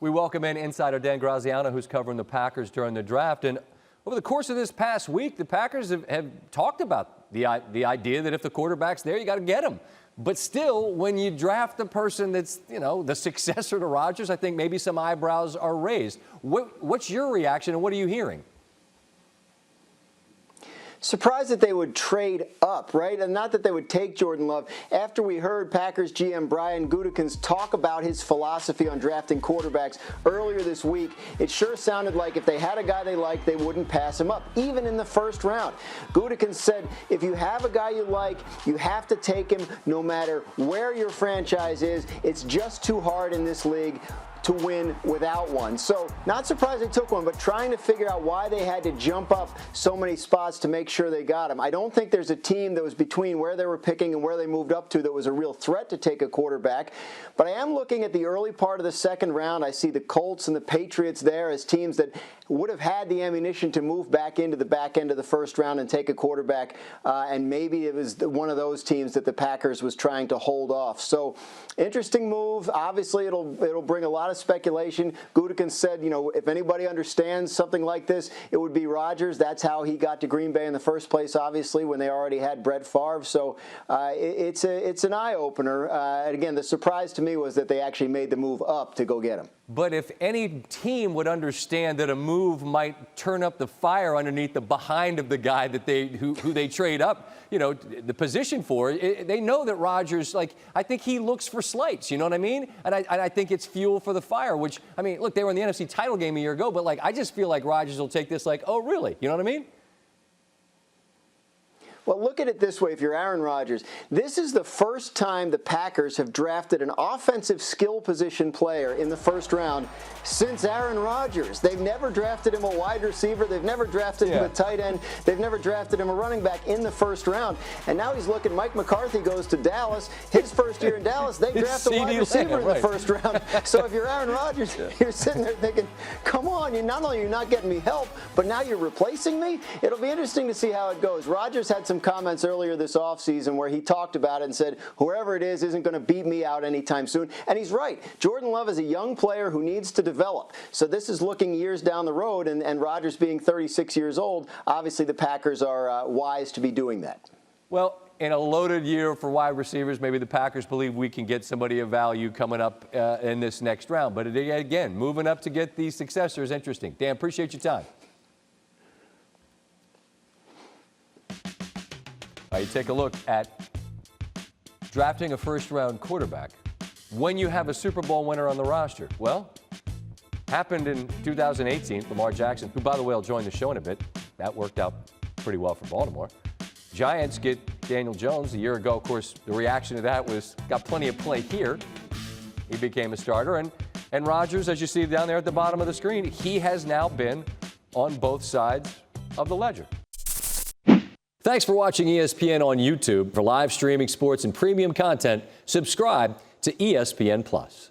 We welcome in insider Dan Graziano, who's covering the Packers during the draft. And over the course of this past week, the Packers have talked about the idea that if the quarterback's there, you got to get him. But still, when you draft the person that's, the successor to Rodgers, I think maybe some eyebrows are raised. What's your reaction and what are you hearing? Surprised that they would trade up, right? And not that they would take Jordan Love. After we heard Packers GM Brian Gutekunst talk about his philosophy on drafting quarterbacks earlier this week, it sure sounded like if they had a guy they liked, they wouldn't pass him up, even in the first round. Gutekunst said, if you have a guy you like, you have to take him no matter where your franchise is. It's just too hard in this league to win without one. So not surprised they took one, but trying to figure out why they had to jump up so many spots to make sure they got him. I don't think there's a team that was between where they were picking and where they moved up to that was a real threat to take a quarterback. But I am looking at the early part of the second round. I see the Colts and the Patriots there as teams that would have had the ammunition to move back into the back end of the first round and take a quarterback. And maybe it was one of those teams that the Packers was trying to hold off. So interesting move. Obviously, it'll bring a lot of speculation. Gutekunst said, if anybody understands something like this, it would be Rodgers. That's how he got to Green Bay in the first place, obviously, when they already had Brett Favre. So it's an eye-opener. And again, the surprise to me was that they actually made the move up to go get him. But if any team would understand that a move might turn up the fire underneath the behind of the guy that who they trade up, the position for, they know that Rodgers, I think he looks for slights, you know what I mean? And I think it's fuel for the fire, which, look, they were in the NFC title game a year ago, but I just feel like Rodgers will take this oh, really? You know what I mean? Well, look at it this way if you're Aaron Rodgers. This is the first time the Packers have drafted an offensive skill position player in the first round since Aaron Rodgers. They've never drafted him a wide receiver. They've never drafted him a tight end. They've never drafted him a running back in the first round. And now he's looking, Mike McCarthy goes to Dallas. His first year in Dallas, they draft a wide receiver in the first round. So if you're Aaron Rodgers, you're sitting there thinking, come on, not only are you not getting me help, but now you're replacing me? It'll be interesting to see how it goes. Rodgers had some comments earlier this offseason where he talked about it and said, whoever it is isn't going to beat me out anytime soon. And he's right. Jordan Love is a young player who needs to develop. So this is looking years down the road, and Rodgers being 36 years old, obviously the Packers are wise to be doing that. Well, in a loaded year for wide receivers, maybe the Packers believe we can get somebody of value coming up in this next round. But again, moving up to get these successors, interesting. Dan, appreciate your time. You take a look at drafting a first-round quarterback when you have a Super Bowl winner on the roster. Well, happened in 2018. Lamar Jackson, who, by the way, will join the show in a bit. That worked out pretty well for Baltimore. Giants get Daniel Jones a year ago. Of course, the reaction to that was got plenty of play here. He became a starter. And Rodgers, as you see down there at the bottom of the screen, he has now been on both sides of the ledger. Thanks for watching ESPN on YouTube. For live streaming sports and premium content, subscribe to ESPN+.